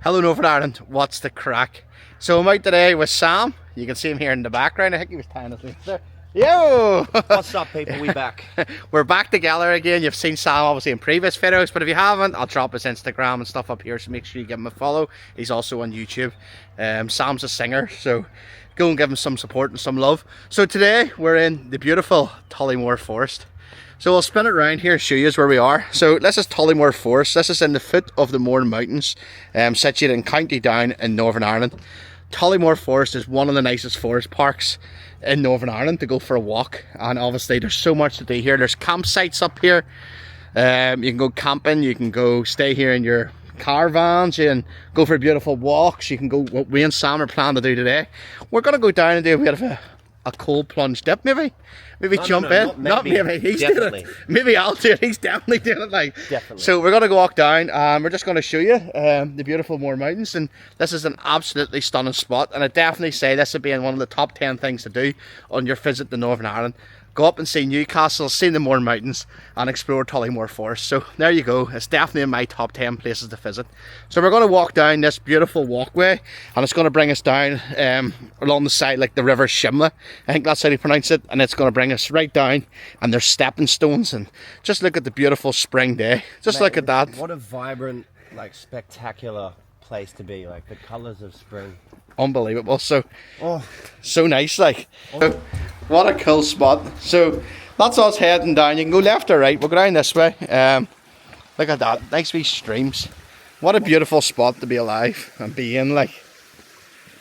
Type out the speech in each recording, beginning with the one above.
Hello Northern Ireland, what's the crack? So I'm out today with Sam. You can see him here in the background. I think he was tying his legs there. Yo! What's up, people? We back. We're back together again. You've seen Sam obviously in previous videos, but if you haven't, I'll drop his Instagram and stuff up here, so make sure you give him a follow. He's also on YouTube. Sam's a singer, so go and give him some support and some love. So today we're in the beautiful Tollymore Forest. So we'll spin it around here and show you where we are. So this is Tollymore Forest. This is in the foot of the Mourne Mountains, situated in County Down in Northern Ireland. Tollymore Forest is one of the nicest forest parks in Northern Ireland to go for a walk, and obviously there's so much to do here. There's campsites up here. You can go camping, you can go stay here in your caravans, you can go for beautiful walks, you can go what we and Sam are planning to do today. We're going to go down and do a bit of a cold plunge dip, maybe jump in. Not maybe. He's definitely doing it. Maybe I'll do it. He's definitely doing it. Like, definitely. So we're going to go walk down, and we're just going to show you the beautiful Mourne Mountains, and this is an absolutely stunning spot, and I definitely say this would be in one of the top 10 things to do on your visit to Northern Ireland. Go up and see Newcastle, see the Mourne Mountains, and explore Tollymore Forest. So there you go. It's definitely in my top 10 places to visit. So we're going to walk down this beautiful walkway, and it's going to bring us down along the side, like the river Shimla. I think that's how you pronounce it. And it's going to bring us right down, and there's stepping stones, and just look at the beautiful spring day. Just look at that. What a vibrant, like, spectacular place to be. Like the colours of spring. Unbelievable. So nice, like. So, what a cool spot. So that's us heading down. You can go left or right. We'll go down this way. Look at that. Nice wee streams. What a beautiful spot to be alive and be in, like.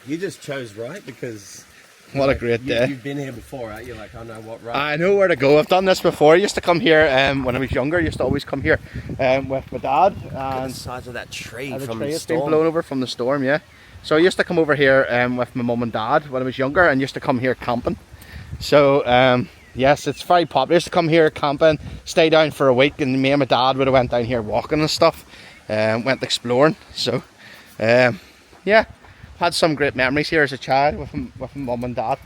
You just chose right because what a great day. You've been here before, right? You're like, I know what right. I know where to go. I've done this before. I used to come here when I was younger. I used to always come here with my dad. And the size of that tree from the storm. It's been blown over from the storm, yeah. So I used to come over here with my mum and dad when I was younger, and used to come here camping. So yes, it's very popular. I used to come here camping, stay down for a week, and me and my dad would have went down here walking and stuff, went exploring. So yeah, had some great memories here as a child with my mum and dad.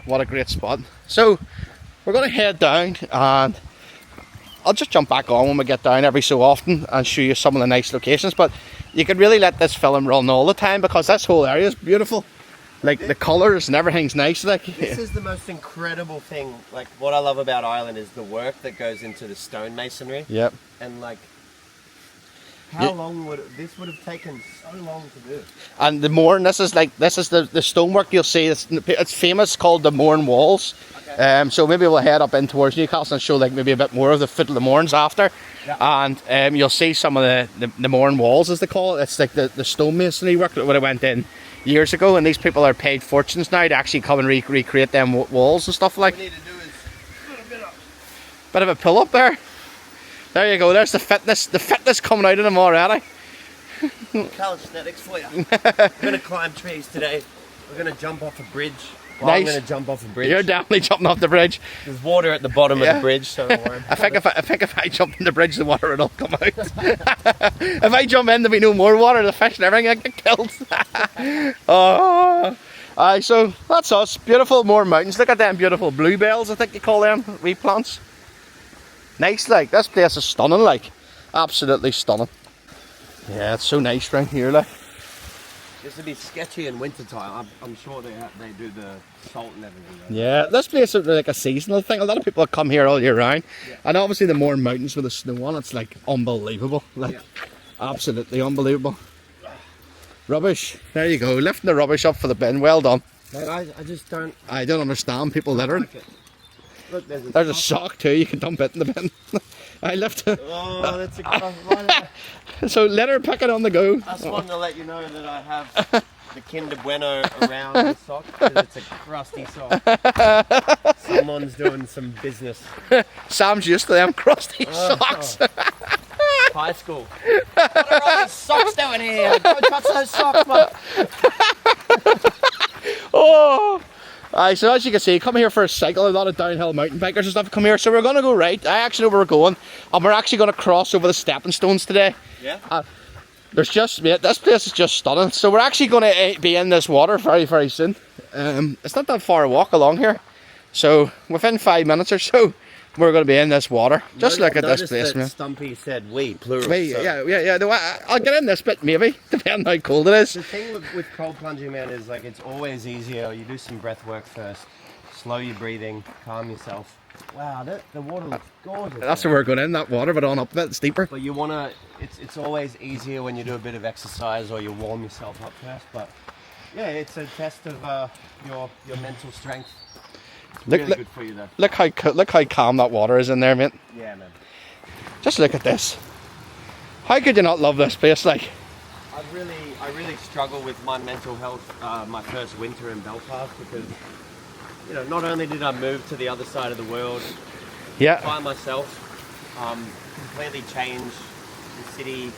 What a great spot. So we're going to head down, and I'll just jump back on when we get down every so often and show you some of the nice locations. But you can really let this film run all the time because this whole area is beautiful. Like the colours and everything's nice. Like this is the most incredible thing. Like what I love about Ireland is the work that goes into the stone masonry. Yep. And like how long would this would have taken so long to do? And the Mourne, this is the stonework you'll see. It's famous, called the Mourne walls. Okay. So maybe we'll head up in towards Newcastle and show like maybe a bit more of the foot of the Mournes after. Yep. And you'll see some of the Mourne walls, as they call it. It's like the stone masonry work that would have went in years ago, and these people are paid fortunes now to actually come and recreate them walls and stuff like. What we need to do is put a bit of a pull up there. There you go. There's the fitness coming out of them already. Calisthenics for you. We're gonna climb trees today. We're gonna jump off a bridge. Well, nice. I'm gonna jump off a bridge. You're definitely jumping off the bridge. There's water at the bottom of the bridge, so don't worry. I think if I jump in the bridge, the water will come out. If I jump in, there'll be no more water. The fish and everything will get killed. So that's us. Beautiful Mourne Mountains. Look at them beautiful bluebells, I think you call them, wee plants. Nice, like. This place is stunning, like. Absolutely stunning. Yeah, it's so nice around here, like. This would be sketchy in winter time. I'm sure they do the salt and everything. Right? Yeah, this place is like a seasonal thing. A lot of people come here all year round, and obviously the Mourne Mountains with the snow on, it's like unbelievable, like absolutely unbelievable. Rubbish. There you go, lifting the rubbish up for the bin. Well done. I just don't. I don't understand people littering. Like look, there's a sock too. You can dump it in the bin. I left it. Oh, that's a So litter picking on the go. I just wanted to let you know that I have the Kinder Bueno around the sock because it's a crusty sock. Someone's doing some business. Sam's used to them crusty socks. High school. What are all these socks doing here? Don't touch those socks, man. Oh. So as you can see, come here for a cycle. A lot of downhill mountain bikers and stuff come here. So we're going to go right. I actually know where we're going, and we're actually going to cross over the stepping stones today. Yeah. This place is just stunning. So we're actually going to be in this water very, very soon. It's not that far a walk along here. So within 5 minutes or so, we're going to be in this water. Just look at this Notice place, that man. Stumpy said we, plural. Me, so- yeah. No, I'll get in this bit, maybe, depending how cold it is. The thing with cold plunging, man, is like it's always easier. You do some breath work first, slow your breathing, calm yourself. Wow, the water looks gorgeous. That's man. where we're going in, that water, but on up a bit steeper. But you wanna, it's always easier when you do a bit of exercise or you warm yourself up first. But yeah, it's a test of your mental strength. It's really good for you though. Look how calm that water is in there, mate. Yeah, man. Just look at this. How could you not love this place? Like, I really struggle with my mental health my first winter in Belfast because, you know, not only did I move to the other side of the world, yeah, by myself, completely change the city,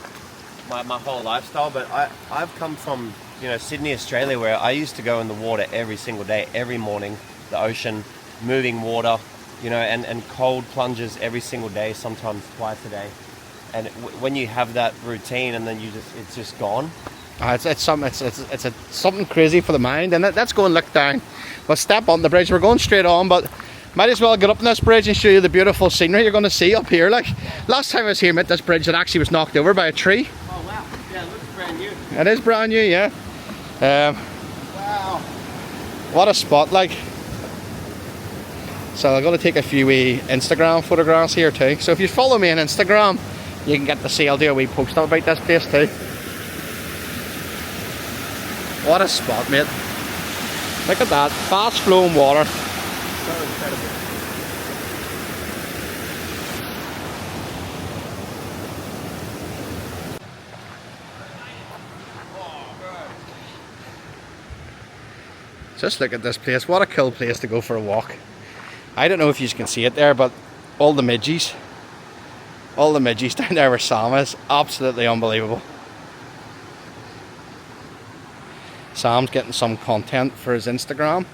my whole lifestyle. But I've come from, you know, Sydney, Australia, where I used to go in the water every single day, every morning, the ocean, moving water, you know, and cold plunges every single day, sometimes twice a day. And when you have that routine, and then it's just gone. it's something crazy for the mind, and let's go and look down. We'll step on the bridge. We're going straight on, but might as well get up on this bridge and show you the beautiful scenery you're going to see up here. Like, last time I was here, mate, this bridge that actually was knocked over by a tree. Oh wow! Yeah, it looks brand new. It is brand new, yeah. Wow! What a spot, like. So I'm going to take a few wee Instagram photographs here too. So if you follow me on Instagram, you can get to see, I'll do a wee post up about this place too. What a spot, mate. Look at that, fast flowing water. So incredible. Just look at this place. What a cool place to go for a walk. I don't know if you can see it there, but all the midges down there where Sam is, absolutely unbelievable. Sam's getting some content for his Instagram.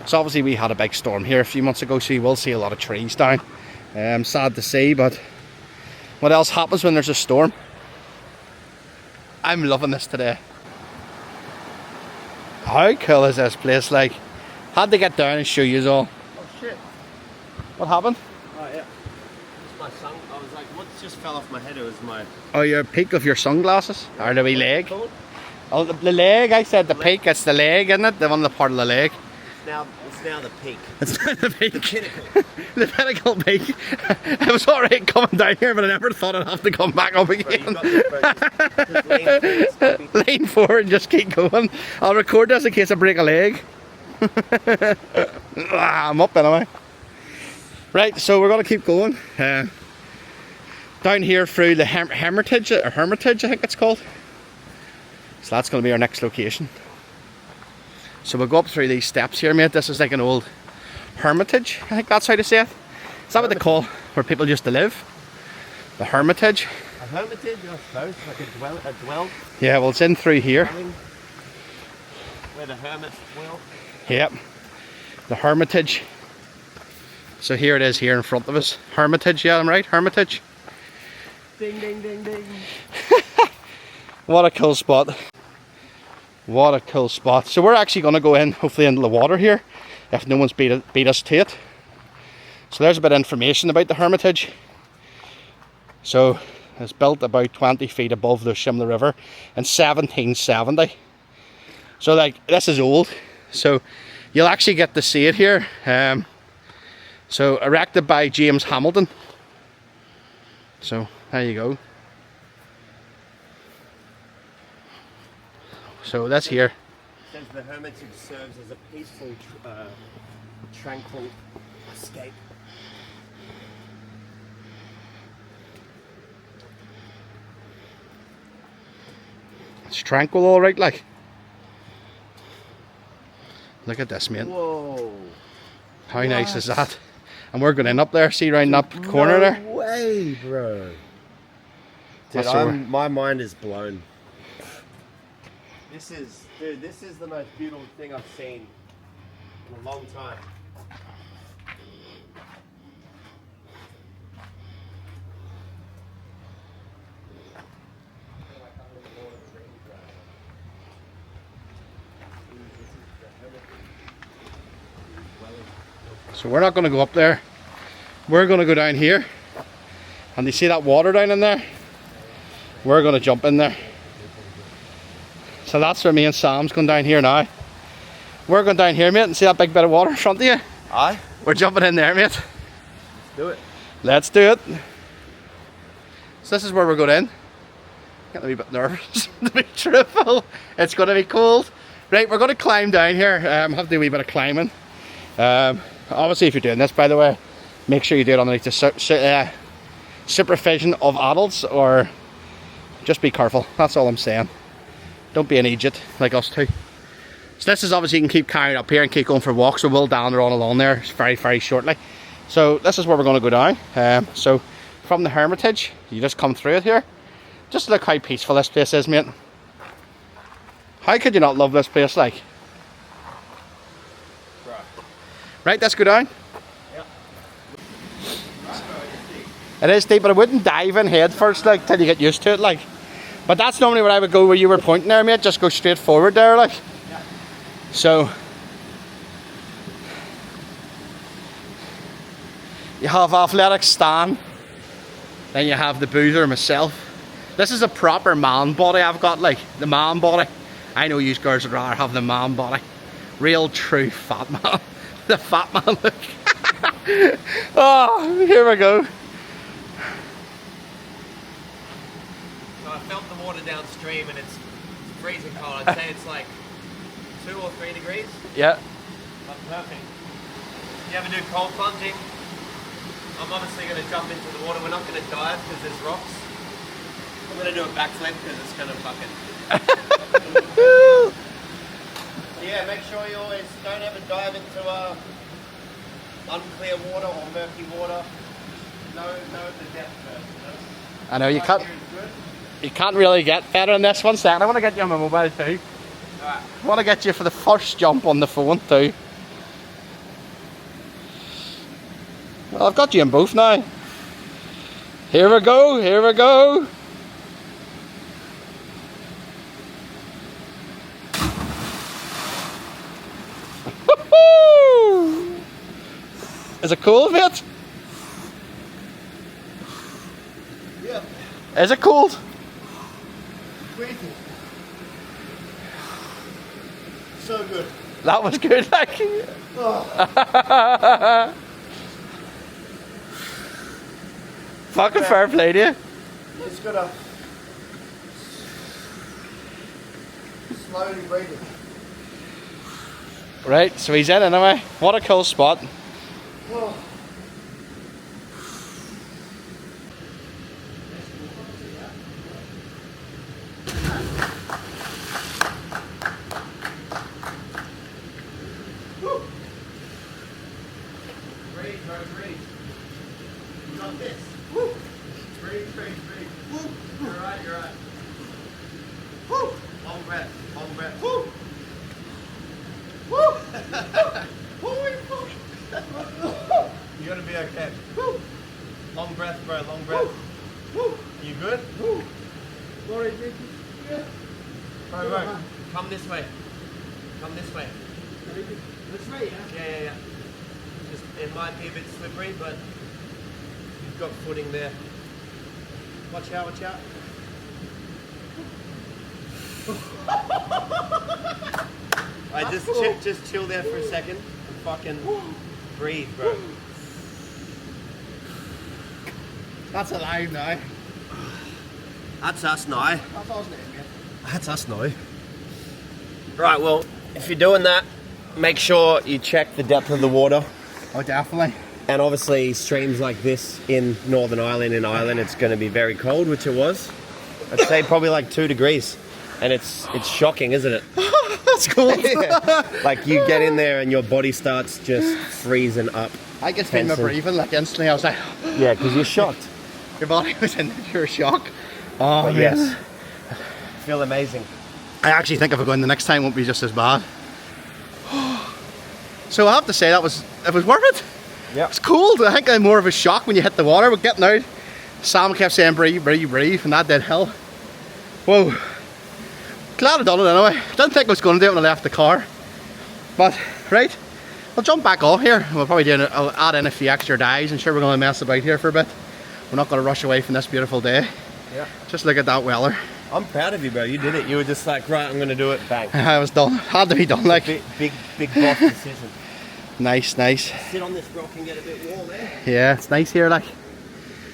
So obviously we had a big storm here a few months ago, so you will see a lot of trees down. Sad to see, but what else happens when there's a storm? I'm loving this today. How cool is this place? Like, had to get down and show you all. Oh shit! What happened? Oh yeah, it's my sun. I was like, what just fell off my head? It was my. Oh, your peak of your sunglasses? Or the wee leg? Called? Oh, the leg. I said the peak. It's the leg, isn't it? The one, the part of the leg. It's now the peak. It's not the peak. The pinnacle. The pinnacle peak. It was alright coming down here, but I never thought I'd have to come back up Bro, you again. got this, bro. Just lean forward, Lean forward and just keep going. I'll record this in case I break a leg. I'm up anyway. Right, so we're going to keep going. Down here through the Hermitage, I think it's called. So that's going to be our next location. So we'll go up through these steps here, mate. This is like an old Hermitage, I think that's how to say it. Is that what they call where people used to live? The Hermitage. A hermitage, I suppose, like a dwell. Yeah, well, it's in through here. Where the hermits dwell. Yep, the Hermitage. So here it is here in front of us. Hermitage, yeah, I'm right, Hermitage. Ding, ding, ding, ding. What a cool spot. What a cool spot. So we're actually going to go in, hopefully into the water here, if no one's beat us to it. So there's a bit of information about the Hermitage. So it's built about 20 feet above the Shimla River in 1770. So like, this is old. So you'll actually get to see it here. So erected by James Hamilton. So there you go. So that's here. It says the hermitage serves as a peaceful, tranquil escape. It's tranquil, all right. Like, look at this, mate. Whoa! How nice is that? And we're going in up there. See, around that corner there. No way, bro. Dude, That's where my mind is blown. This is the most beautiful thing I've seen in a long time. So we're not going to go up there. We're going to go down here. And you see that water down in there? We're going to jump in there. So that's where me and Sam's going down here now. We're going down here, mate, and see that big bit of water in front of you? Aye. We're jumping in there, mate. Let's do it. Let's do it. So this is where we're going in. Getting a wee bit nervous to be truthful. It's going to be cold. Right, we're going to climb down here. Have to do a wee bit of climbing. Obviously, if you're doing this, by the way, make sure you do it underneath the supervision of adults, or just be careful. That's all I'm saying. Don't be an idiot like us two. So this is obviously, you can keep carrying up here and keep going for walks. So we'll down the on along there very, very shortly. So this is where we're going to go down. So from the Hermitage, you just come through it here. Just look how peaceful this place is, mate. How could you not love this place, like? Right, let's go down. Yep. It is deep, but I wouldn't dive in head first, like, till you get used to it, like. But that's normally where I would go, where you were pointing there, mate. Just go straight forward there, like. Yeah. So you have athletics Stan, then you have the boozer myself. This is a proper man body I've got, like, the man body. I know you girls would rather have the man body. Real true fat man. The fat man look. Oh, here we go. So I felt the water downstream and it's freezing cold. I'd say it's like 2 or 3 degrees. Yeah. But perfect. You ever do cold plunging? I'm obviously going to jump into the water. We're not going to dive because there's rocks. I'm going to do a backflip because it's going to fucking... Yeah, make sure you always don't ever dive into unclear water or murky water. Know the depth first. I know, you can't really get better in this. 1 second, I want to get you on my mobile too. Alright. I want to get you for the first jump on the phone too. Well, I've got you in both now. Here we go, here we go. Is it cold, mate? Yeah. Is it cold? Crazy. So good. That was good, like. Oh. Fucking fair play to you. It's gotta slowly breathing. Right, so he's in anyway. What a cool spot. Oh. Breathe, bro, breathe. You got this. Woo. Breathe, breathe, breathe. Woo. You're right, you're right. Woo. Long breath, long breath. Woo. Woo. Holy fuck. You're gonna be okay. Woo. Long breath, bro, long breath. Woo. You good? Woo. Sorry, yeah. Bro, come this way. Come this way. This way, yeah? Yeah. Just, it might be a bit slippery, but you've got footing there. Watch out, watch out. Alright, just chill there for a second and fucking breathe, bro. That's alive now. That's us now. That's us now, mate. That's us now. Right, well, if you're doing that, make sure you check the depth of the water. Oh, definitely. And obviously streams like this in Northern Ireland, it's going to be very cold, which it was. I'd say probably like 2 degrees. And it's shocking, isn't it? That's cool. Yeah. Like you get in there and your body starts just freezing up. I could feel my breathing, like instantly. I was like, yeah, because you're shocked. Your body was in pure shock. Oh, but yes. Feel amazing. I actually think if I go in the next time, it won't be just as bad. So I have to say it was worth it. Yeah. It's cold. I think I'm more of a shock when you hit the water. We're getting out. Sam kept saying breathe, breathe, breathe, and that did hell. Whoa. Glad I done it anyway. Didn't think I was going to do it when I left the car. But, right, I'll jump back off here. We'll probably I'll add in a few extra dives. I'm sure we're going to mess about here for a bit. We're not going to rush away from this beautiful day. Yeah. Just look at that weather. I'm proud of you, bro. You did it. You were just like, right, I'm going to do it. Bang. I was done. Had to be done. Like Big boss decision. Nice, nice. Sit on this rock and get a bit warm, eh? Yeah, it's nice here, like.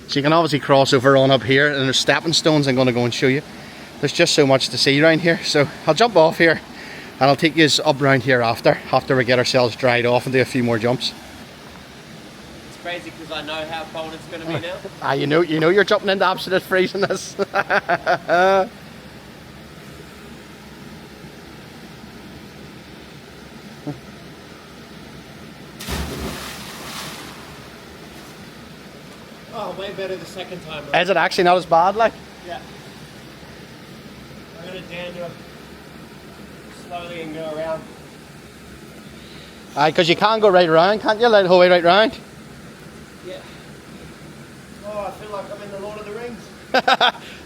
So you can obviously cross over on up here, and there's stepping stones I'm going to go and show you. There's just so much to see around here. So I'll jump off here, and I'll take you up around here after we get ourselves dried off and do a few more jumps. It's crazy because I know how cold it's going to be now. You know you're jumping into absolute freeziness. Oh, way better the second time, bro. Is it actually not as bad, like? Yeah. I'm going to down to it slowly and go around. Aye, because you can go right around, can't you? Like the whole way right round. Yeah. Oh, I feel like I'm in the Lord of the Rings.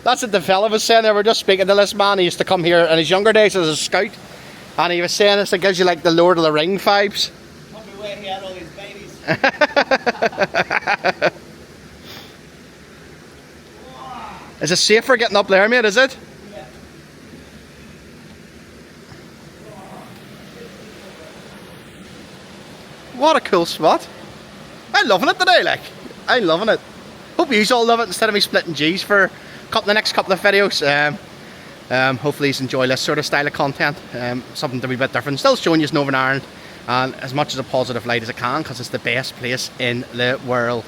That's what the fella was saying. They were just speaking to this man. He used to come here in his younger days as a scout, and he was saying this. It gives you like the Lord of the Ring vibes. Probably where he had all his babies. Is it safer getting up there, mate? Is it? Yeah. What a cool spot. I'm loving it today, like. I'm loving it. Hope you all love it instead of me splitting G's for the next couple of videos. Hopefully you enjoy this sort of style of content. Something to be a bit different. Still showing you Northern Ireland, and as much as a positive light as I can, because it's the best place in the world.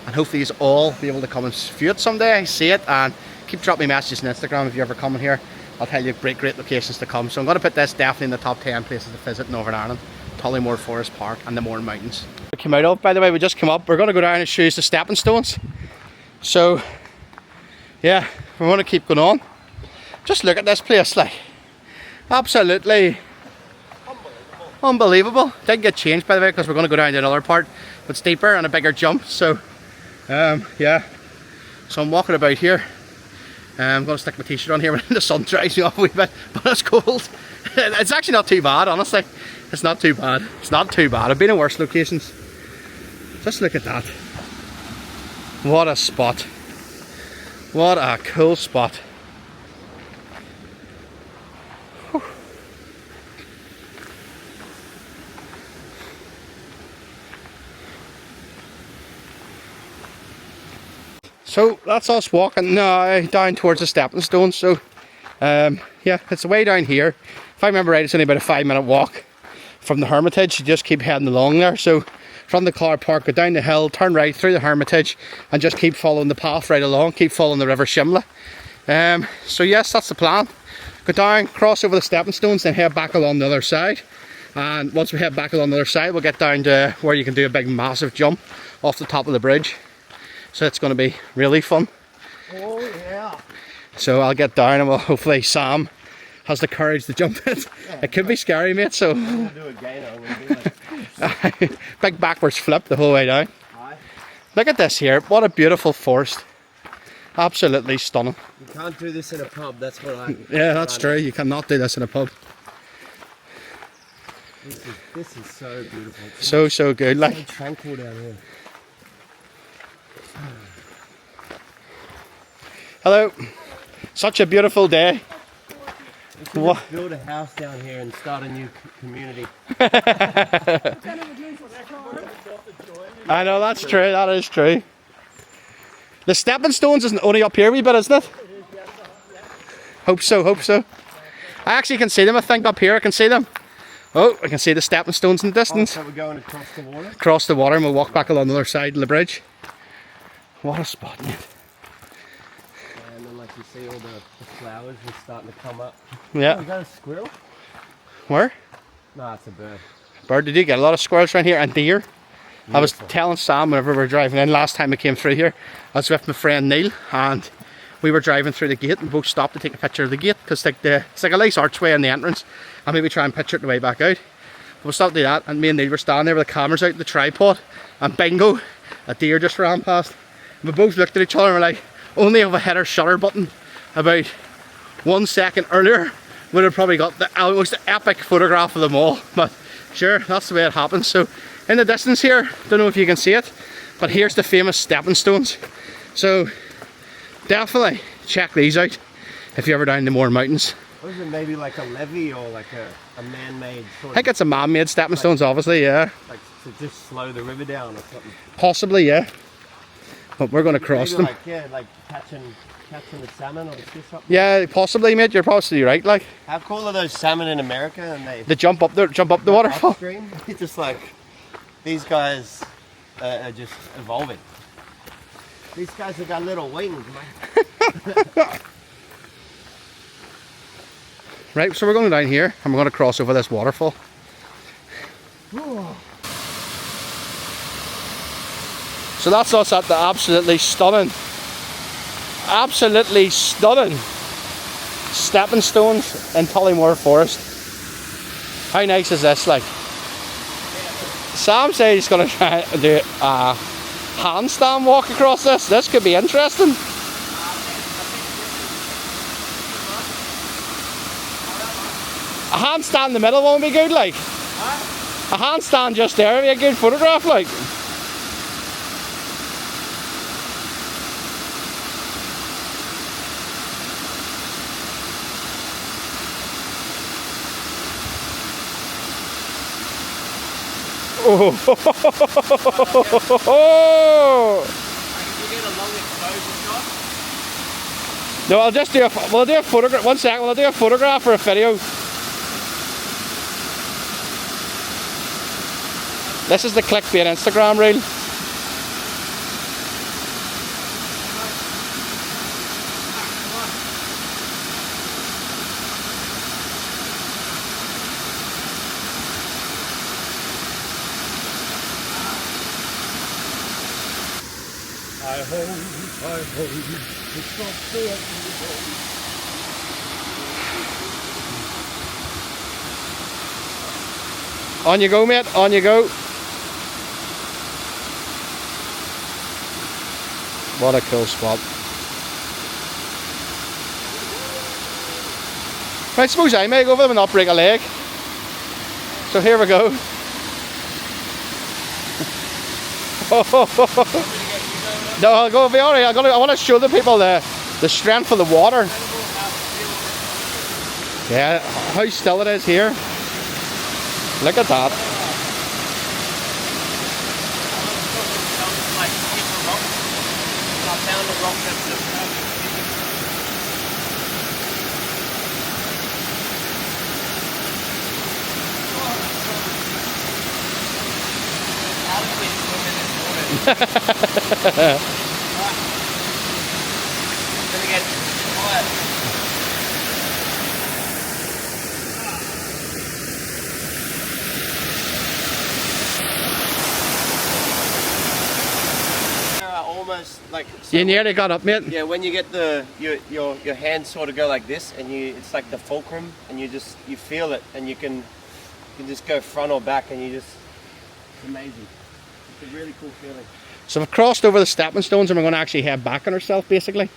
And hopefully you all be able to come and view it someday, see it, and keep dropping me messages on Instagram if you're ever coming here. I'll tell you great locations to come. So I'm going to put this definitely in the top 10 places to visit in Northern Ireland. Tollymore Forest Park and the Mourne Mountains. We came out of, by the way, we just came up. We're going to go down and show you the stepping stones. So, yeah, we're going to keep going on. Just look at this place, like, absolutely unbelievable. Didn't get changed, by the way, because we're going to go down to another part, but steeper and a bigger jump. So, yeah. So I'm walking about here. I'm going to stick my t-shirt on here when the sun dries me off a wee bit, but it's cold. It's actually not too bad, honestly. It's not too bad. It's not too bad. I've been in worse locations. Just look at that. What a spot. What a cool spot. Whew. So that's us walking now down towards the stepping stones. So yeah, it's the way down here. If I remember right, it's only about a 5-minute walk from the Hermitage. You just keep heading along there. So from the car park, go down the hill, turn right through the Hermitage, and just keep following the path right along. Keep following the River Shimla. So yes, that's the plan. Go down, cross over the stepping stones, then head back along the other side. And once we head back along the other side, we'll get down to where you can do a big massive jump off the top of the bridge. So it's going to be really fun. Oh yeah. So I'll get down, and well, hopefully Sam has the courage to jump it. It could be scary, mate, so I'm going to do a gainer. I'm going to do like... big backwards flip the whole way down. Aye. Look at this here. What a beautiful forest. Absolutely stunning. You can't do this in a pub, that's what I... Yeah, that's true. You cannot do this in a pub. This is so beautiful. So good. Like, so tranquil down here. hello. Such a beautiful day. We should just build a house down here and start a new community. I know, that's true. That is true. The stepping stones isn't only up here a wee bit, isn't it? Hope so, hope so. I actually can see them, I think, up here. I can see them. Oh, I can see the stepping stones in the distance. So we're going across the water? Across the water, and we'll walk back along the other side of the bridge. What a spot, mate. And then, like, you see all the flowers are starting to come up. Yeah. Oh, is that a squirrel? Where? No, it's a bird. Bird, did you get a lot of squirrels around here and deer? Beautiful. I was telling Sam whenever we were driving in last time we came through here, I was with my friend Neil, and we were driving through the gate, and both stopped to take a picture of the gate because it's like a nice archway in the entrance, and maybe try and picture it the way back out. We stopped to do that, and me and Neil were standing there with the cameras out, the tripod, and bingo, a deer just ran past. And we both looked at each other and were like, only if I hit our shutter button about 1 second earlier, would have probably got the most epic photograph of them all. But Sure, that's the way it happens. So in the distance here, don't know if you can see it, but here's the famous stepping stones. So definitely check these out if you're ever down the Mourne Mountains. What is it, maybe like a levee or like a man-made sort I think it's a man-made stepping stones, obviously, yeah. like to just slow the river down or something. Possibly, yeah. But we're going to cross Maybe them. like, yeah, like catching the salmon or the fish up. Yeah, possibly, mate. You're possibly right. Like, How cool are those salmon in America? And they jump up the waterfall. upstream. It's just like these guys are just evolving. These guys have got little wings, man. Right, so we're going down here and we're going to cross over this waterfall. So that's us at the absolutely stunning stepping stones in Tollymore Forest. How nice is this? Like, Sam said he's going to try and do a handstand walk across this. This could be interesting. A handstand in the middle won't be good, like. A handstand just there would be a good photograph, like. Oh! No, I'll just do we'll do a photograph. 1 second, we'll do a photograph or a video. This is the clickbait Instagram reel. I hope it's not On you go, mate, on you go. What a cool spot. Right, I suppose I may go over them and not break a leg. So here we go. No, I'll go over already. I want to show the people the strength of the water. Yeah, how still it is here. Look at that. Almost like so You nearly got up, mate. yeah, when you get your hands sort of go like this, and it's like the fulcrum, and you feel it, and you can just go front or back, and it's amazing. It's a really cool feeling. So we've crossed over the stepping stones and we're going to actually head back on ourselves, basically.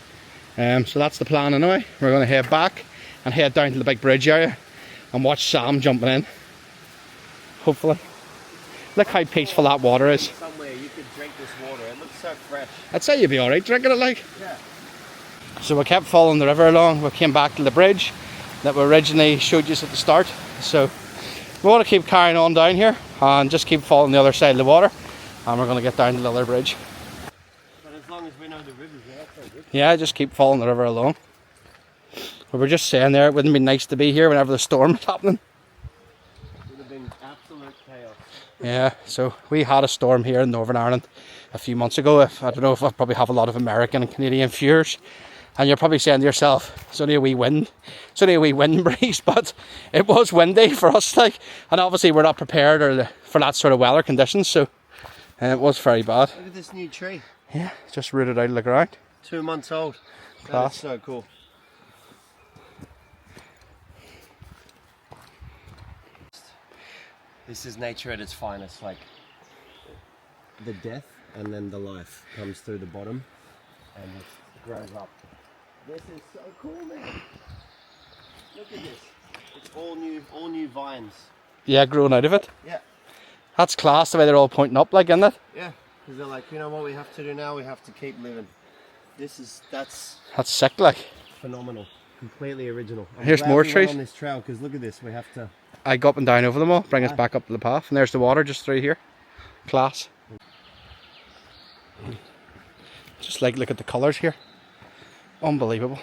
So that's the plan anyway. We're going to head back and head down to the big bridge area and watch Sam jumping in. Hopefully. Look how peaceful that water is. Somewhere you could drink this water. It looks so fresh. I'd say you'd be alright drinking it, like. Yeah. So we kept following the river along. We came back to the bridge that we originally showed you at the start. So we want to keep carrying on down here and just keep following the other side of the water. And we're going to get down to the other bridge. But as long as we know the river's there, that's so good. Yeah, just keep following the river along. We were just saying there, it wouldn't be nice to be here whenever the storm is happening. It would have been absolute chaos. Yeah, so we had a storm here in Northern Ireland a few months ago. I don't know if I probably have a lot of American and Canadian viewers. And you're probably saying to yourself, it's only a wee wind. It's only a wee wind breeze, but it was windy for us. Like, and obviously we're not prepared for that sort of weather conditions. So it was very bad. Look at this new tree. Yeah, just rooted out of the ground. 2 months old. Class. That's so cool. This is nature at its finest. Like the death and then the life comes through the bottom and it grows up. This is so cool, man. Look at this. It's all new vines. Yeah, growing out of it. Yeah. That's class, the way they're all pointing up, like, isn't it? Yeah, because they're like, you know what we have to do now? We have to keep living. That's sick, like. phenomenal. Completely original. Here's more trees. On this trail, because look at this. We have to. I go up and down over them all, bring us back up to the path, and there's the water just through here. Class. Just like, look at the colours here. Unbelievable.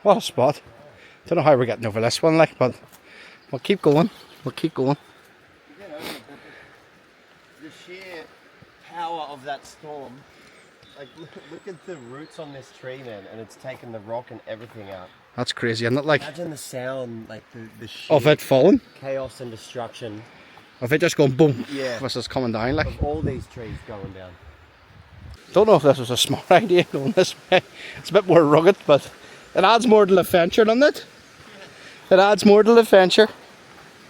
What a spot. Don't know how we're getting over this one, like, but we'll keep going. We'll keep going. The sheer power of that storm. Like, look at the roots on this tree, man, and it's taken the rock and everything out. That's crazy, isn't it? Like, imagine the sound, like the sheer of it falling. chaos and destruction. Of it just going boom. Yeah. Versus coming down, like. Of all these trees going down. Don't know if this was a smart idea going this way. It's a bit more rugged, but it adds more to the adventure, doesn't it? It adds more to the adventure.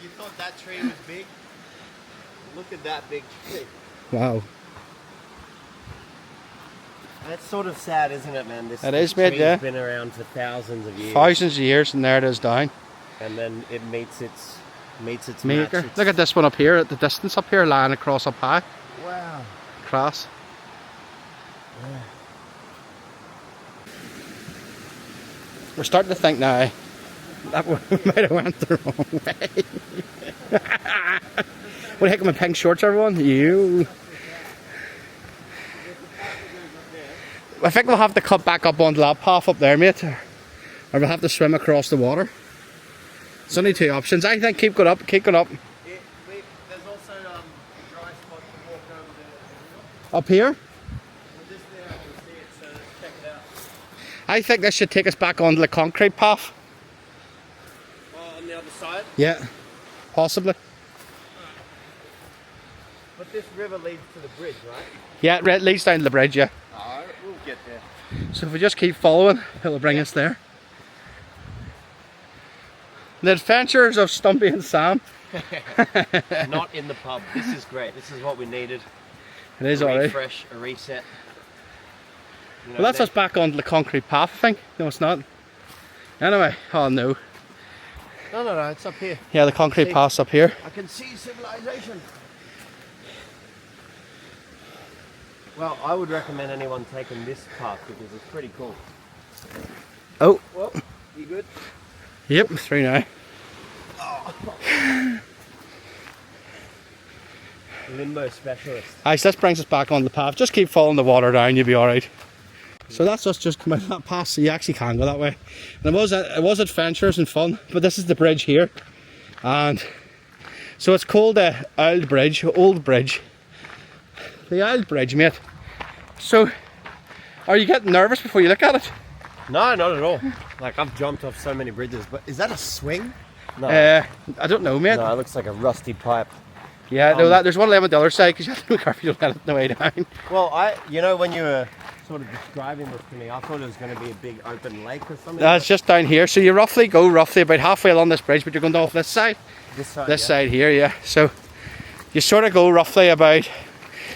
You thought that tree was big? Look at that big tree. Wow. That's sort of sad, isn't it, man? This It is, mate, tree's yeah. been around for thousands of years. Thousands of years, and there it is down. And then it meets its Maker. match. Look at this one up here, at the distance up here, lying across up high. Wow. Class. Yeah. We're starting to think now that we might have went the wrong way. What the heck are my pink shorts, everyone? You. I think we'll have to cut back up onto that path up there, mate. Or we'll have to swim across the water. There's only two options. I think keep going up, keep going up. There's also a dry spot to walk over there. Up here? We're just there, we'll see it, so let's check it out. I think this should take us back onto the concrete path. Oh, on the other side? Yeah, possibly. But this river leads to the bridge, right? Yeah, it leads down to the bridge, yeah. Alright, we'll get there. So if we just keep following, it'll bring us there. The Adventures of Stumpy and Sam. Not in the pub. This is great. This is what we needed. It is a alright. refresh, a reset. You know, Well, that's us back onto the concrete path, I think. No, it's not. Anyway, oh no. No, it's up here. Yeah, the concrete See? path's up here. I can see civilization. Well, I would recommend anyone taking this path because it's pretty cool. Oh. Well, you good? Yep, through now. Limbo specialist. Alright, so this brings us back on the path. Just keep following the water down, you'll be alright. So that's us just coming out that path, so you actually can go that way. And it was adventurous and fun, but this is the bridge here. And so it's called the Old Bridge. The Old Bridge, mate. So, are you getting nervous before you look at it? No, not at all. Like, I've jumped off so many bridges, but is that a swing? No. I don't know, mate. No, it looks like a rusty pipe. Yeah, no, there's one of them on the other side, because you have to be careful you don't let it on the way down. Well, you know, when you were sort of describing this to me, I thought it was going to be a big open lake or something. No, it's just down here. So you go roughly about halfway along this bridge, but you're going off this side. This side, This side here, yeah. So you sort of go roughly about.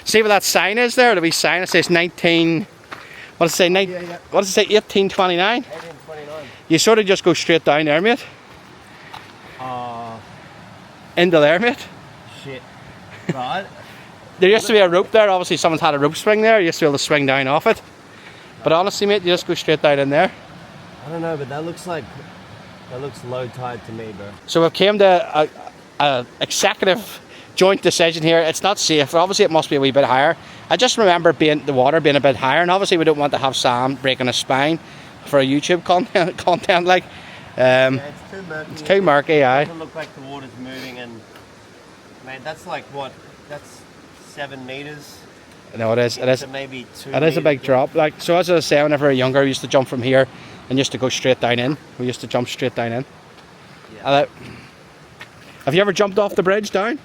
See what that sign is there? The wee sign. It says 19. What does it say? What does it say? 1829. 1829. You sort of just go straight down there, mate. Into there, mate. Shit. Right. There used to be a rope there. Obviously, someone's had a rope swing there. You used to be able to swing down off it. But honestly, mate, you just go straight down in there. I don't know, but that looks low tide to me, bro. So we've came to a executive joint decision here. It's not safe. Obviously, it must be a wee bit higher. I just remember the water being a bit higher, and obviously we don't want to have Sam breaking his spine for a YouTube content like. Yeah, it's too murky. It's too murky, aye. It doesn't look like the water's moving, and man, that's like what? That's 7 meters. No, it is. It is. To maybe 2 It is a big drop. Like, so as I was saying, whenever we were younger, we used to jump from here and used to go straight down in. We used to jump straight down in. Yeah. Have you ever jumped off the bridge down?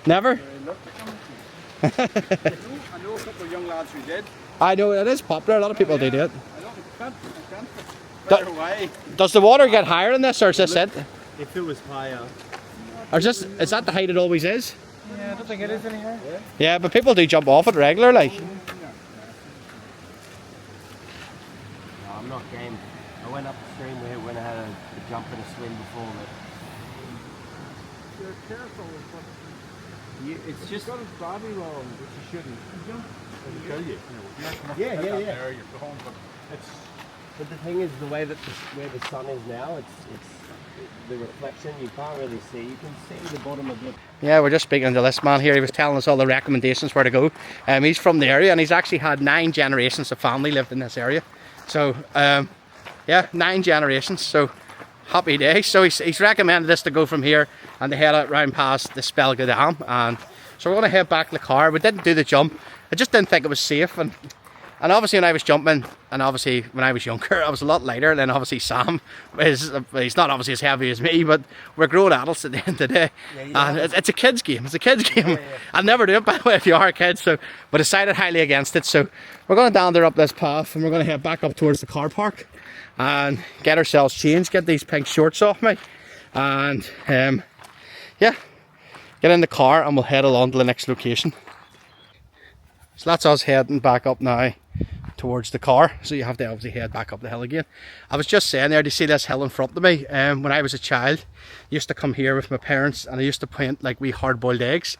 Never? I know a couple of young lads who did. I know, it is popular. A lot of people do it. I don't better way. Does the water get higher than this, or is this it? If it was higher. Or is that the height it always is? Yeah, I don't think it is anymore. Yeah, but people do jump off it regularly. No, I'm not game. I went upstream when I had a jump and a swim before, but You're careful, but it's just got his body wrong, which you shouldn't. You jump. It'll kill you. Yeah. There, you're going, but it's But the thing is, the way that where the sun is now, it's the reflection. You can't really see. You can see the bottom of it. Yeah, we're just speaking to this man here. He was telling us all the recommendations where to go. He's from the area, and he's actually had 9 generations of family lived in this area. So, yeah, 9 generations. So, happy days. So he's recommended us to go from here and to head out round past the Spelga Dam. And so we're going to head back to the car. We didn't do the jump. I just didn't think it was safe. And obviously when I was jumping, and obviously when I was younger, I was a lot lighter than obviously Sam. He's not obviously as heavy as me, but we're grown adults at the end of the day. And it's a kid's game. It's a kid's game. I'll never do it, by the way, if you are a kid. So we decided highly against it. So we're going to dander up this path, and we're going to head back up towards the car park and get ourselves changed, get these pink shorts off me, and yeah, get in the car and we'll head along to the next location. So that's us heading back up now towards the car. So you have to obviously head back up the hill again. I was just saying there, do you see this hill in front of me? When I was a child, I used to come here with my parents, and I used to plant like wee hard-boiled eggs.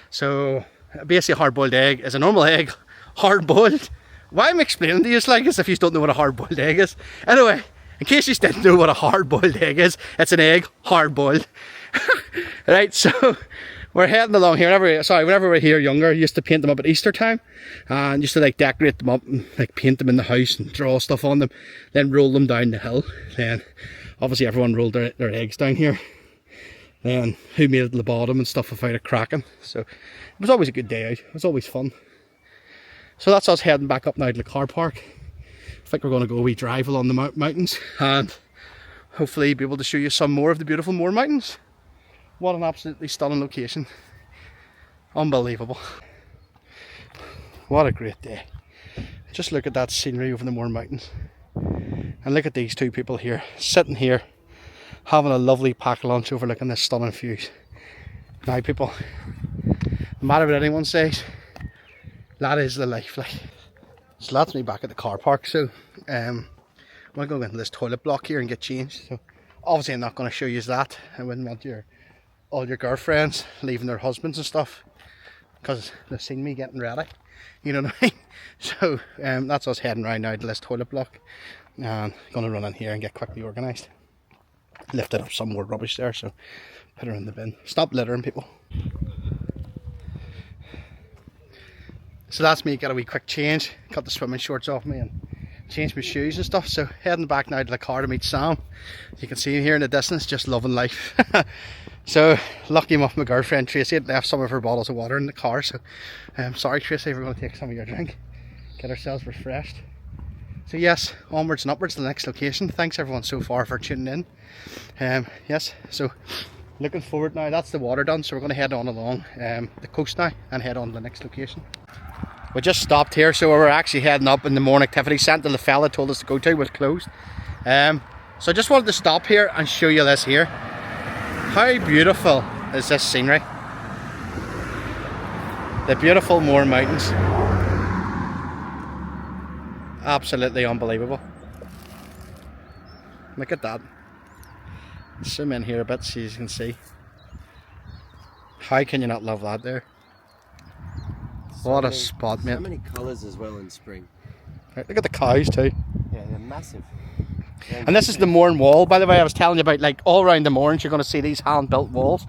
So basically a hard-boiled egg is a normal egg, hard-boiled. Why I'm explaining to you is like as if you don't know what a hard-boiled egg is. Anyway, in case you didn't know what a hard-boiled egg is, it's an egg hard-boiled. Right, so we're heading along here. Whenever we're here younger, used to paint them up at Easter time, and used to like decorate them up and like paint them in the house and draw stuff on them, then roll them down the hill. Then obviously everyone rolled their eggs down here. Then who made it to the bottom and stuff without it cracking. So it was always a good day out. It was always fun. So that's us heading back up now to the car park. I think we're going to go a wee drive along the mountains and hopefully be able to show you some more of the beautiful Mourne Mountains. What an absolutely stunning location. Unbelievable. What a great day. Just look at that scenery over the Mourne Mountains. And look at these two people here, sitting here, having a lovely packed lunch overlooking this stunning views. Now people, no matter what anyone says, that is the life, like. So that's me back at the car park. So I'm going to go into this toilet block here and get changed. So obviously I'm not going to show you that. I wouldn't want all your girlfriends leaving their husbands and stuff because they've seen me getting ready. You know what I mean? So that's us heading round now to this toilet block. And going to run in here and get quickly organised. Lifted up some more rubbish there, so put her in the bin. Stop littering, people. So that's me, get a wee quick change, cut the swimming shorts off me and change my shoes and stuff. So heading back now to the car to meet Sam. As you can see him here in the distance, just loving life. So lucky enough my girlfriend Tracy had left some of her bottles of water in the car. So sorry Tracy, we're going to take some of your drink, get ourselves refreshed. So yes, onwards and upwards to the next location. Thanks everyone so far for tuning in. Yes, so looking forward now, that's the water done, so we're going to head on along the coast now and head on to the next location. We just stopped here, so we're actually heading up in the Mourne Activity Centre the fella told us to go to was closed. So I just wanted to stop here and show you this here. How beautiful is this scenery? The beautiful Mourne Mountains. Absolutely unbelievable. Look at that. Zoom in here a bit so you can see. How can you not love that there? What a spot, mate. So many colours as well in spring. Right, look at the cows too. Yeah, they're massive. And this is the Mourne wall, by the way. I was telling you about, like, all around the Mournes you're going to see these hand-built walls.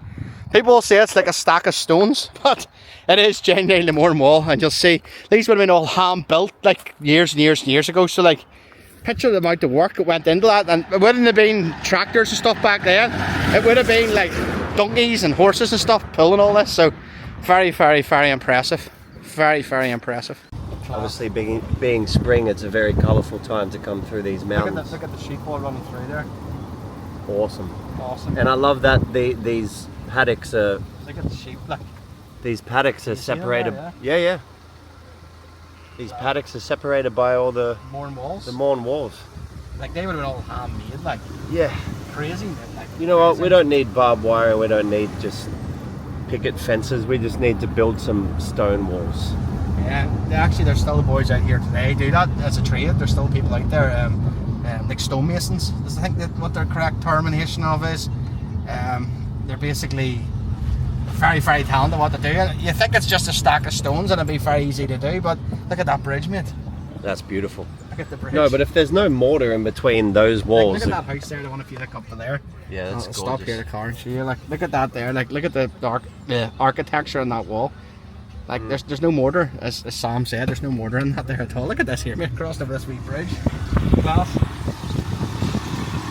People will say it's like a stack of stones, but it is genuinely the Mourne wall, and you'll see these would have been all hand-built like years and years and years ago. So like, picture the amount of work that went into that, and it wouldn't have been tractors and stuff back then. It would have been like donkeys and horses and stuff pulling all this. So very, very, very impressive. Very, very impressive. Obviously, being spring, it's a very colourful time to come through these mountains. Look at the sheep all running through there. Awesome. Awesome. And I love that these paddocks are. Look at the sheep, like. These paddocks are separated. There, yeah. These paddocks are separated by all the Mourne walls. The Mourne walls. Like they would have been all handmade, like. Yeah. Crazy. Like, you know what? We don't need barbed wire. We don't need just picket fences. We just need to build some stone walls. Yeah, actually there's still the boys out here today do that as a trade. There's still people out there like stonemasons. I think that what their correct termination of is. They're basically very, very talented at what they do. You think it's just a stack of stones and it'd be very easy to do, but look at that bridge, mate. That's beautiful. Look at the bridge. No, but if there's no mortar in between those walls, look at that house there. The one if you look up to there. yeah, that's I'll gorgeous. stop here the car and show you. Like, look at that there. Like, look at the architecture on that wall. Like, there's no mortar, as Sam said. There's no mortar in that there at all. Look at this here, mate. Crossed over this wee bridge. Class.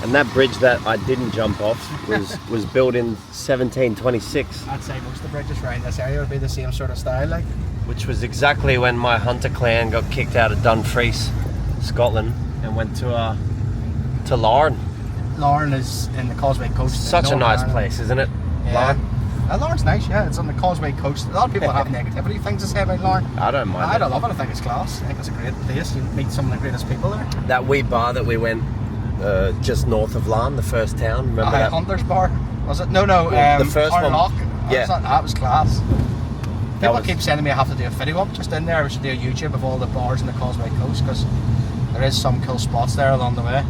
And that bridge that I didn't jump off was built in 1726, I'd say most of the bridges around this area would be the same sort of style, like. which was exactly when my hunter clan got kicked out of Dumfries, Scotland, and went to Larne. Larne is in the Causeway Coast. Such a Northern nice Ireland. place, isn't it? Yeah. Larne? Larne's nice, yeah. It's on the Causeway Coast. A lot of people have negativity things to say about Larne. I don't mind. I don't love it. I think it's class. I think it's a great place. You meet some of the greatest people there. That wee bar that we went just north of Larne, the first town. Remember that? Hunter's Bar, was it? No, Yeah, the first one. Lock. Yeah. That was class. People was- keep sending me I have to do a video up just in there. We should do a YouTube of all the bars in the Causeway Coast because there is some cool spots there along the way.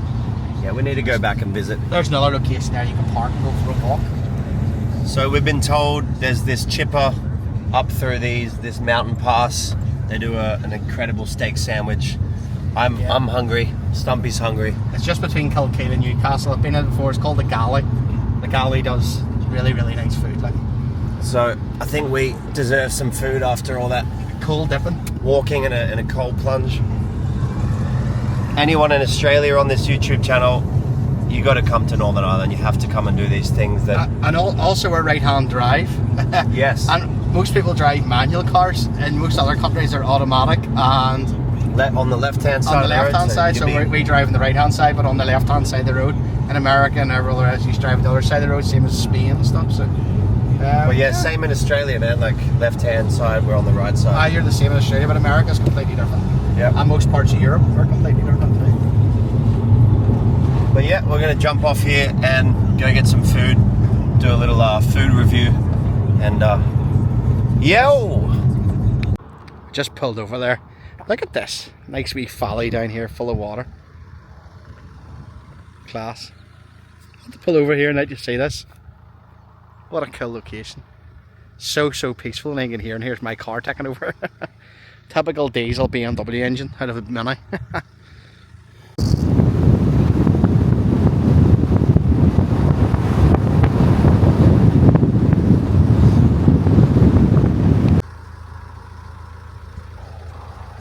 Yeah, we need to go back and visit. There's another location there you can park and go for a walk. So we've been told there's this chipper up through this mountain pass. They do an incredible steak sandwich. I'm hungry. Stumpy's hungry. It's just between Kilkeel and Newcastle. I've been in it before. It's called the Galley. The Galley does really, really nice food. Like So I think we deserve some food after all that cool dipping. walking in a cold plunge. Anyone in Australia on this YouTube channel, you got to come to Northern Ireland. You have to come and do these things that. And also a right-hand drive. Yes. And most people drive manual cars. In most other countries, they're automatic and On the left-hand side. on the of left-hand road, side. So we drive on the right-hand side, but on the left-hand side of the road. In America and everywhere else, you drive on the other side of the road, same as Spain and stuff. So. Well, yeah, same in Australia, man. Like left-hand side, we're on the right side. You're the same in Australia, but America's completely different. Yeah. And most parts of Europe are completely different too. But yeah, we're gonna jump off here and go get some food, do a little food review, and yo! Just pulled over there. Look at this. Nice wee valley down here full of water. Class. I had to pull over here and let you see this. What a cool location. So peaceful, and I can hear, and here's my car taking over. Typical diesel BMW engine out of a Mini.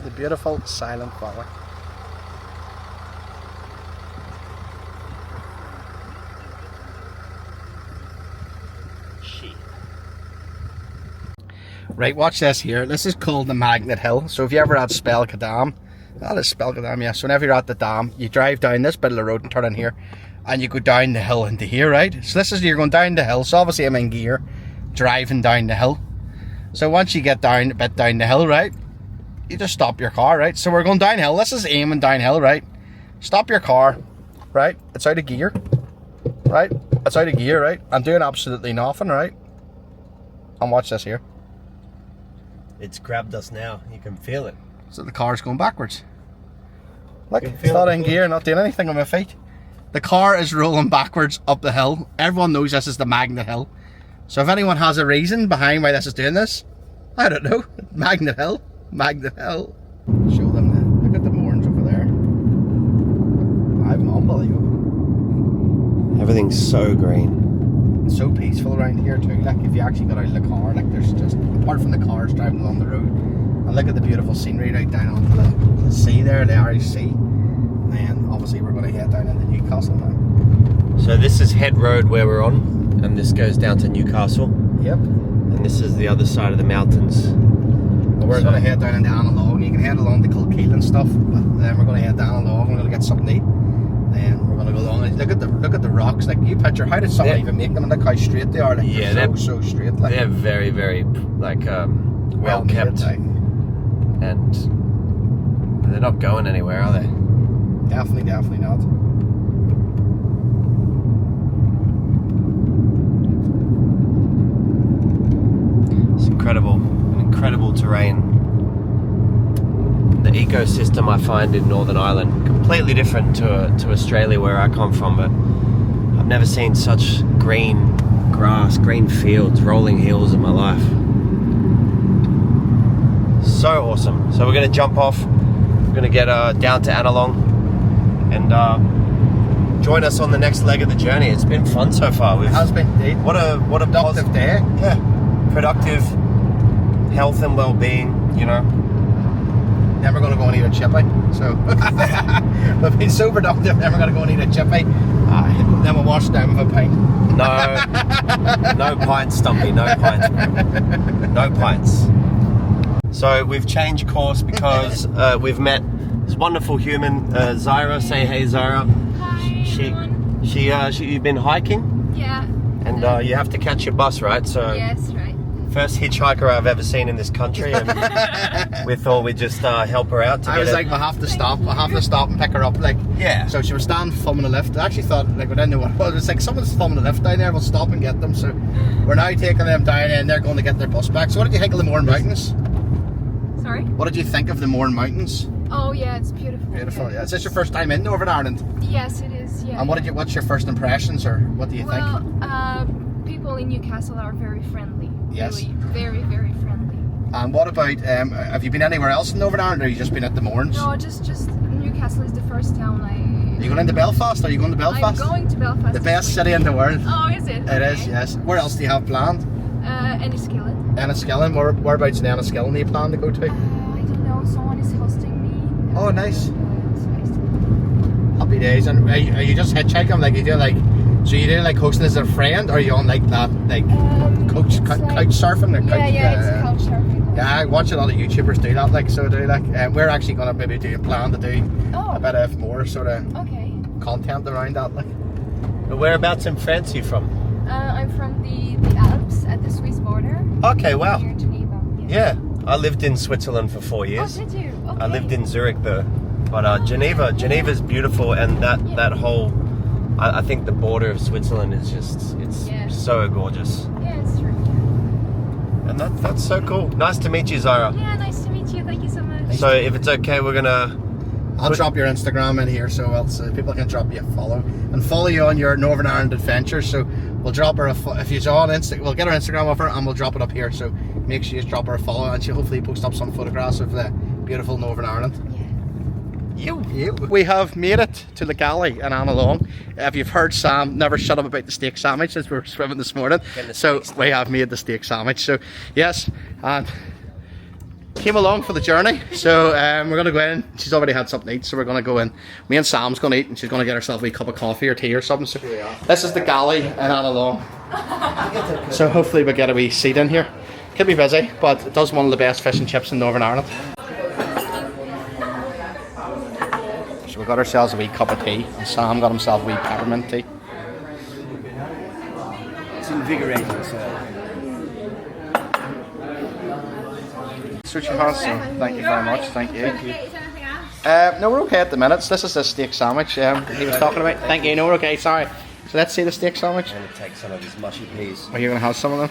The beautiful silent valley. Right, watch this here. This is called the Magnet Hill. So if you ever at Spelka Dam, that is Spelka Dam, yeah. So whenever you're at the dam, you drive down this bit of the road and turn in here, and you go down the hill into here, right? So this is, you're going down the hill. So obviously I'm in gear, driving down the hill. So once you get down a bit down the hill, right, you just stop your car, right? So we're going downhill. This is aiming downhill, right? Stop your car, right? It's out of gear, right? It's out of gear, right? I'm doing absolutely nothing, right? And watch this here. It's grabbed us now. You can feel it. So the car's going backwards. Look, You can it's feel not it. in gear, not doing anything on my feet. The car is rolling backwards up the hill. Everyone knows this is the Magnet Hill. So if anyone has a reason behind why this is doing this, I don't know. Magnet Hill. Magnet Hill. Show them look at the moorings over there. I'm unbelievable. Everything's so green. It's so peaceful around here too. Like if you actually got out of the car, like there's just, apart from the cars driving along the road, and look at the beautiful scenery right down onto the sea there, the Irish Sea. And then obviously we're going to head down into Newcastle now. So this is Head Road where we're on, and this goes down to Newcastle, Yep. and this is the other side of the mountains. But we're going to head down into Analog. You can head along to Kilkeel and stuff, but then we're going to head down along. We're going to get something to eat. Then we're going to go along. And look at the rocks. Like you picture, how did someone even make them? And look how straight they are. Like Yeah, they're so straight. Like They're very, very well made, kept, like. and they're not going anywhere, are they? Definitely not. It's incredible terrain. The ecosystem I find in Northern Ireland. Completely different to Australia where I come from, but I've never seen such green grass, green fields, rolling hills in my life. So awesome. So we're going to jump off. We're going to get down to Annalong and join us on the next leg of the journey. It's been fun so far. It has been indeed. What a Productive day. Yeah, productive health and well-being, you know. Then we're going to go and eat a chippy. So we've been so productive. Then we're going to go and eat a chippy. Then we'll wash down with a pint. No pints, Stumpy. No pints, bro. No pints. So we've changed course because we've met this wonderful human, Zyra. Say hey, Zyra. Hi, everyone. You've been hiking? Yeah. And you have to catch your bus, right? So Yes, right. first hitchhiker I've ever seen in this country, and we thought we'd just help her out. I was like, we'll have to stop. We'll have to stop and pick her up. Like, Yeah. So she was standing thumbing the lift. I actually thought, like, we didn't know what it was. It was like someone's thumbing the lift down there. We'll stop and get them. So we're now taking them down, and they're going to get their bus back. So what did you think of the Mourne Mountains? Sorry? What did you think of the Mourne Mountains? Oh, yeah, it's beautiful. Beautiful. Yeah. Is this your first time in Northern Ireland? Yes, it is, yeah. And what's your first impressions, or what do you think? Well, people in Newcastle are very friendly. Yes. Really, very, very friendly. And what about, have you been anywhere else in Northern Ireland, or have you just been at the Mournes? No, just Newcastle is the first town Are you going into Belfast? Are you going to Belfast? I'm going to Belfast. The best city in the world. Oh, is it? It is, yes. Where else do you have planned? Enniskillen. Enniskillen. Whereabouts in Enniskillen do you plan to go to? I don't know, someone is hosting me. Oh, nice. It's nice to Happy days. And are you just hitchhiking? Like, you do like, so you do like hosting as a friend, or are you on like that, like couch surfing? Or it's couch surfing. Yeah, I watch a lot of YouTubers do that, like, so do like, we're actually going to maybe plan to do a bit of more sort of content around that, like. Whereabouts in France are you from? I'm from the Alps at the Swiss border. Okay, wow. Near Geneva. Yeah, I lived in Switzerland for 4 Oh, years. did you? Okay. I lived in Zurich though, but Geneva's beautiful, and that whole, I think the border of Switzerland is just, it's so gorgeous, Yeah, it's true. and that's so cool. Nice to meet you, Zyra. Yeah, nice to meet you. Thank you so much. So if it's okay, we're gonna. I'll drop your Instagram in here so else people can drop you a follow and follow you on your Northern Ireland adventures. So we'll drop her if you're on we'll get her Instagram off her and we'll drop it up here. So make sure you drop her a follow, and she'll hopefully post up some photographs of the beautiful Northern Ireland. We have made it to the galley in Annalong. If you've heard Sam never shut up about the steak sandwich since we were swimming this morning, so we have made the steak sandwich. So yes, and came along for the journey. So we're going to go in. She's already had something to eat, so we're going to go in. Me and Sam's going to eat, and she's going to get herself a wee cup of coffee or tea or something. So this is the galley in Annalong. So hopefully we'll get a wee seat in here. Could be busy, but it does one of the best fish and chips in Northern Ireland. So we got ourselves a wee cup of tea, and Sam got himself a wee peppermint tea. It's invigorating, so. Sushi house, so thank you very much. Thank you. No, we're okay at the minutes. This is the steak sandwich he was talking about. Thank you. No, we're okay. Sorry. So let's see the steak sandwich. I'm gonna take some of these mushy peas. Are you gonna have some of them?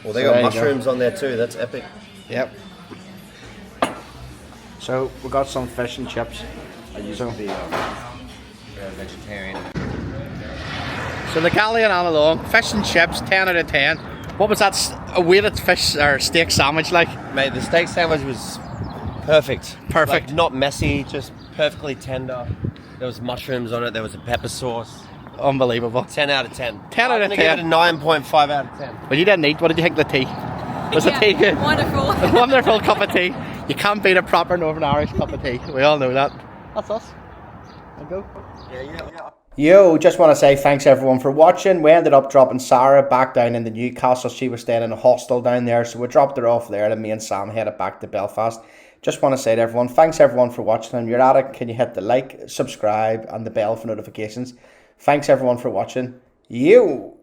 Well, they So got there you mushrooms on there too. That's epic. Yep. So we got some fish and chips. I used to be a vegetarian. So the galley in Annalong, fish and chips, 10 out of 10. What was that a weighted fish or steak sandwich like? Mate, the steak sandwich was perfect. Perfect. Like, not messy, just perfectly tender. There was mushrooms on it. There was a pepper sauce. Unbelievable. 10 out of 10. 10 out of 10. I'm gonna give it a 9.5 out of 10. Well, you didn't eat. What did you think of the tea? Was the tea good? Wonderful. A wonderful cup of tea. You can't beat a proper Northern Irish cup of tea. We all know that. That's us. I'll go. Yeah. Yo, just want to say thanks everyone for watching. We ended up dropping Sarah back down in the Newcastle. She was staying in a hostel down there, so we dropped her off there, and me and Sam headed back to Belfast. Just want to say to everyone, thanks everyone for watching. And you're at it, can you hit the like, subscribe, and the bell for notifications? Thanks everyone for watching. You.